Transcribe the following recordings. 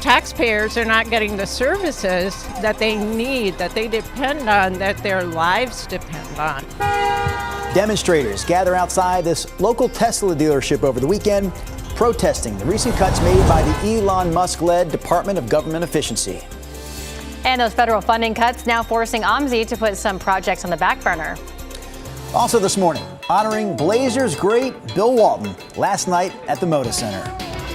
taxpayers are not getting the services that they need, that they depend on, that their lives depend on. Demonstrators gather outside this local Tesla dealership over the weekend, protesting the recent cuts made by the Elon Musk-led Department of Government Efficiency. And those federal funding cuts now forcing OMSI to put some projects on the back burner. Also this morning, honoring Blazers great Bill Walton last night at the Moda Center.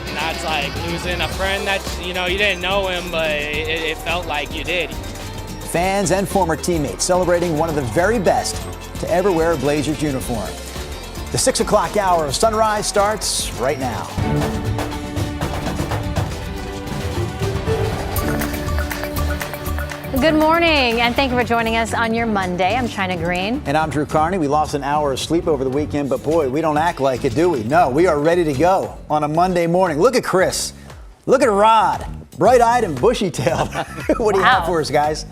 And that's like losing a friend that, you didn't know him, but it felt like you did. Fans and former teammates celebrating one of the very best to ever wear a Blazers uniform. The 6 o'clock hour of Sunrise starts right now. Good morning, and thank you for joining us on your Monday. I'm China Green. And I'm Drew Carney. We lost an hour of sleep over the weekend, but boy, we don't act like it, do we? No, we are ready to go on a Monday morning. Look at Chris. Look at Rod. Bright-eyed and bushy-tailed. What do you have for us, guys?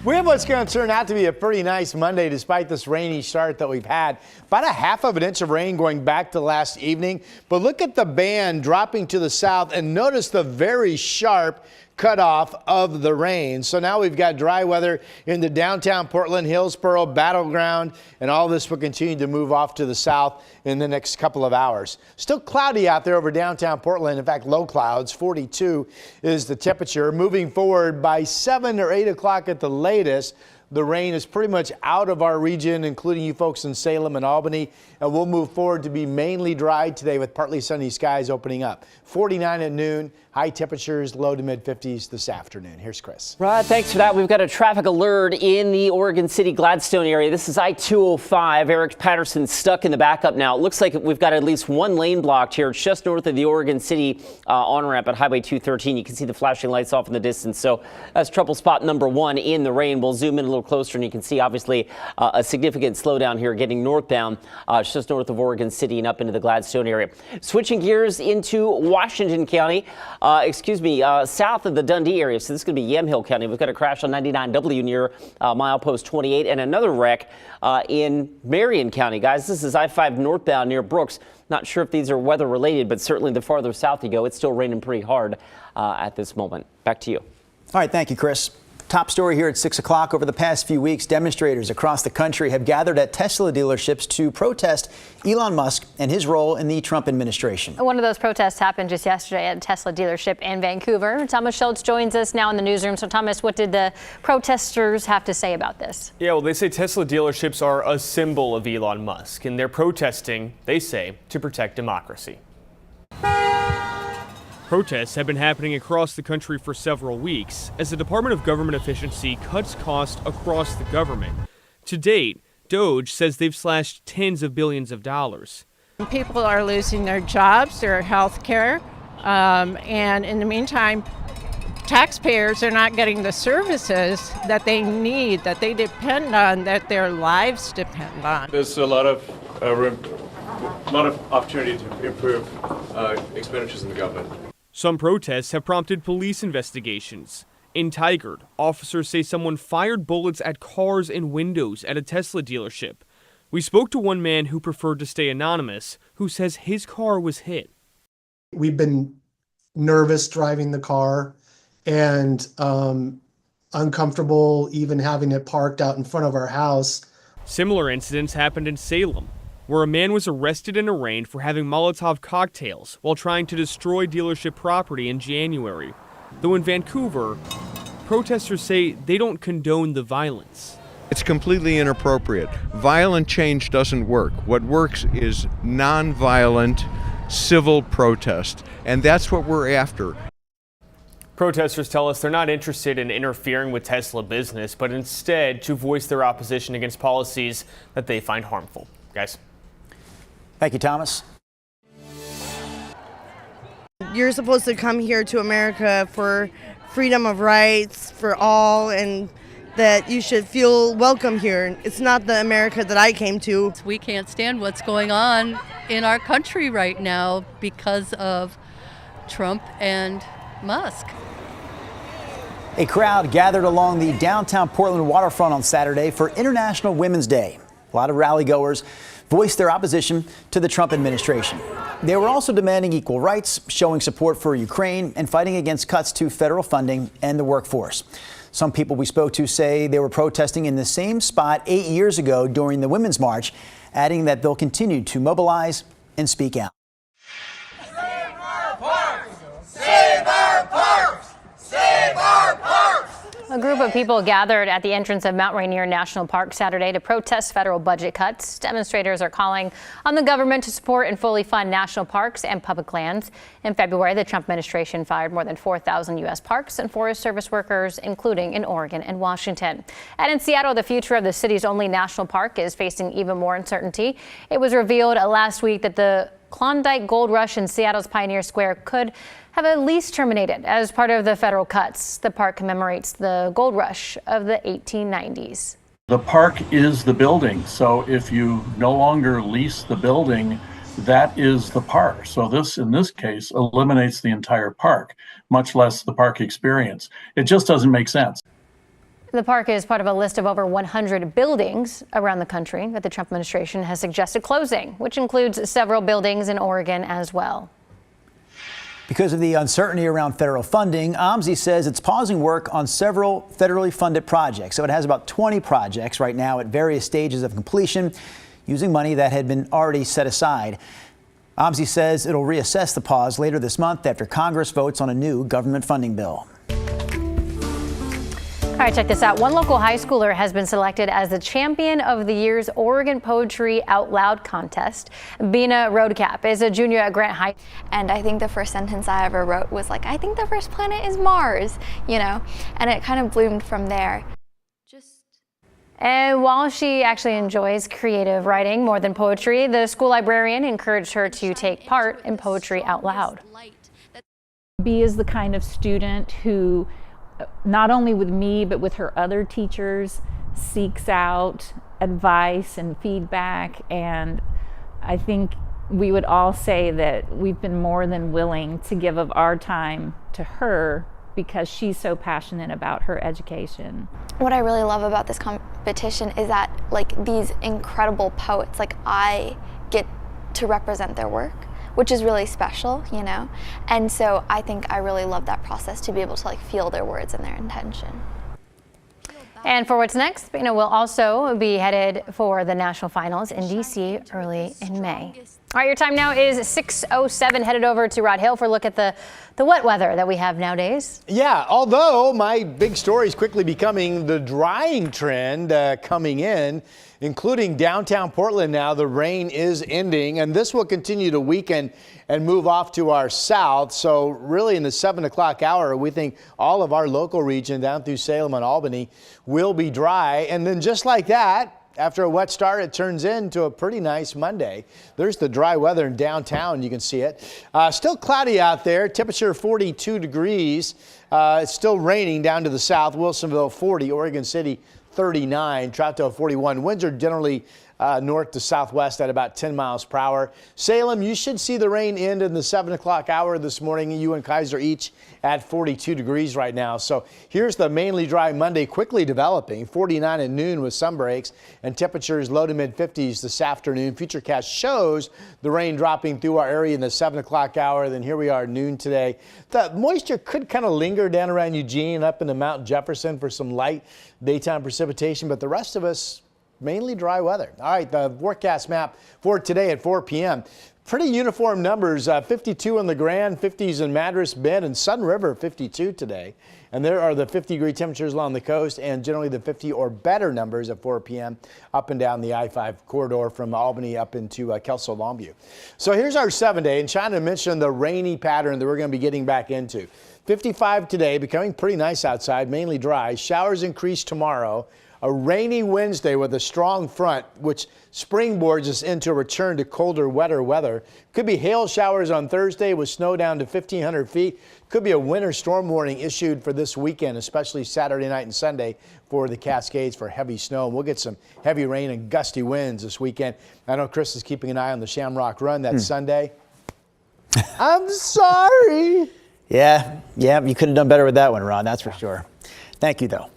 We have what's going to turn out to be a pretty nice Monday despite this rainy start that we've had. About a half of an inch of rain going back to last evening. But look at the band dropping to the south and notice the very sharp cutoff of the rain. So now we've got dry weather in the downtown Portland, Hillsboro, Battleground, and all this will continue to move off to the south in the next couple of hours. Still cloudy out there over downtown Portland. In fact, low clouds, 42 is the temperature. Moving forward by 7 or 8 o'clock at the latest, the rain is pretty much out of our region, including you folks in Salem and Albany, and we'll move forward to be mainly dry today with partly sunny skies opening up. 49 at noon, high temperatures, low to mid 50s this afternoon. Here's Chris. Rod, thanks for that. We've got a traffic alert in the Oregon City Gladstone area. This is I-205. Eric Patterson stuck in the backup now. It looks like we've got at least one lane blocked here. It's just north of the Oregon City on-ramp at Highway 213. You can see the flashing lights off in the distance. So that's trouble spot number one in the rain. We'll zoom in a little closer and you can see obviously a significant slowdown here getting northbound just north of Oregon City and up into the Gladstone area. Switching gears into Washington County, south of the Dundee area. So this is going to be Yamhill County. We've got a crash on 99W near milepost 28 and another wreck in Marion County. Guys, this is I-5 northbound near Brooks. Not sure if these are weather related, but certainly the farther south you go, it's still raining pretty hard at this moment. Back to you. All right, thank you, Chris. Top story here at 6 o'clock. Over the past few weeks, demonstrators across the country have gathered at Tesla dealerships to protest Elon Musk and his role in the Trump administration. One of those protests happened just yesterday at a Tesla dealership in Vancouver. Thomas Schultz joins us now in the newsroom. So, Thomas, what did the protesters have to say about this? Yeah, well, they say Tesla dealerships are a symbol of Elon Musk, and they're protesting, they say, to protect democracy. Protests have been happening across the country for several weeks as the Department of Government Efficiency cuts costs across the government. To date, DOGE says they've slashed tens of billions of dollars. People are losing their jobs, their health care, and in the meantime, taxpayers are not getting the services that they need, that they depend on, that their lives depend on. There's a lot of opportunity to improve expenditures in the government. Some protests have prompted police investigations. In Tigard, officers say someone fired bullets at cars and windows at a Tesla dealership. We spoke to one man who preferred to stay anonymous, who says his car was hit. We've been nervous driving the car and uncomfortable even having it parked out in front of our house. Similar incidents happened in Salem, where a man was arrested and arraigned for having Molotov cocktails while trying to destroy dealership property in January. Though in Vancouver, protesters say they don't condone the violence. It's completely inappropriate. Violent change doesn't work. What works is nonviolent civil protest, and that's what we're after. Protesters tell us they're not interested in interfering with Tesla business, but instead to voice their opposition against policies that they find harmful. Guys. Thank you, Thomas. You're supposed to come here to America for freedom of rights for all, and that you should feel welcome here. It's not the America that I came to. We can't stand what's going on in our country right now because of Trump and Musk. A crowd gathered along the downtown Portland waterfront on Saturday for International Women's Day. A lot of rally goers voiced their opposition to the Trump administration. They were also demanding equal rights, showing support for Ukraine, and fighting against cuts to federal funding and the workforce. Some people we spoke to say they were protesting in the same spot 8 years ago during the Women's March, adding that they'll continue to mobilize and speak out. Save our parks! Save our parks! Save our parks! A group of people gathered at the entrance of Mount Rainier National Park Saturday to protest federal budget cuts. Demonstrators are calling on the government to support and fully fund national parks and public lands. In February, the Trump administration fired more than 4,000 U.S. parks and Forest Service workers, including in Oregon and Washington. And in Seattle, the future of the city's only national park is facing even more uncertainty. It was revealed last week that the Klondike Gold Rush in Seattle's Pioneer Square could have a lease terminated as part of the federal cuts. The park commemorates the gold rush of the 1890s. The park is the building, so if you no longer lease the building, that is the park. So this, in this case, eliminates the entire park, much less the park experience. It just doesn't make sense. The park is part of a list of over 100 buildings around the country that the Trump administration has suggested closing, which includes several buildings in Oregon as well. Because of the uncertainty around federal funding, OMSI says it's pausing work on several federally funded projects. So it has about 20 projects right now at various stages of completion, using money that had been already set aside. OMSI says it'll reassess the pause later this month after Congress votes on a new government funding bill. All right, check this out. One local high schooler has been selected as the champion of the year's Oregon Poetry Out Loud contest. Bina Roadcap is a junior at Grant High. And I think the first sentence I ever wrote was like, I think the first planet is Mars, you know, and it kind of bloomed from there. And while she actually enjoys creative writing more than poetry, the school librarian encouraged her to take part in Poetry Out Loud. B is the kind of student who, not only with me, but with her other teachers, seeks out advice and feedback. And I think we would all say that we've been more than willing to give of our time to her because she's so passionate about her education. What I really love about this competition is that, like, these incredible poets, like, I get to represent their work, which is really special, you know? And so I think I really love that process, to be able to, like, feel their words and their intention. And for what's next, Bina will also be headed for the national finals in D.C. early in May. All right, your time now is 6:07. Headed over to Rod Hill for a look at the wet weather that we have nowadays. Yeah, although my big story is quickly becoming the drying trend coming in, including downtown Portland now. The rain is ending, and this will continue to weaken and move off to our south. So really in the 7 o'clock hour, we think all of our local region down through Salem and Albany will be dry. And then just like that, after a wet start, it turns into a pretty nice Monday. There's the dry weather in downtown. You can see it. Still cloudy out there. Temperature 42 degrees. It's still raining down to the south. Wilsonville 40, Oregon City 39, Troutdale 41. Winds are generally north to southwest at about 10 miles per hour. Salem, you should see the rain end in the 7 o'clock hour this morning. You and Kaiser each at 42 degrees right now. So here's the mainly dry Monday quickly developing. 49 at noon with some breaks, and temperatures low to mid 50s this afternoon. Futurecast shows the rain dropping through our area in the 7 o'clock hour. Then here we are noon today. The moisture could kind of linger down around Eugene up into Mount Jefferson for some light daytime precipitation, but the rest of us, mainly dry weather. All right, the forecast map for today at 4 p.m. Pretty uniform numbers, 52 in the Grand, 50s in Madras, Bend, and Sun River, 52 today. And there are the 50-degree temperatures along the coast, and generally the 50 or better numbers at 4 p.m. up and down the I-5 corridor from Albany up into Kelso Longview. So here's our 7-day, and China mentioned the rainy pattern that we're going to be getting back into. 55 today, becoming pretty nice outside, mainly dry. Showers increase tomorrow. A rainy Wednesday with a strong front, which springboards us into a return to colder, wetter weather. Could be hail showers on Thursday with snow down to 1,500 feet. Could be a winter storm warning issued for this weekend, especially Saturday night and Sunday for the Cascades for heavy snow. We'll get some heavy rain and gusty winds this weekend. I know Chris is keeping an eye on the Shamrock Run that Sunday. I'm sorry. Yeah, you could have done better with that one, Ron, that's for sure. Thank you, though.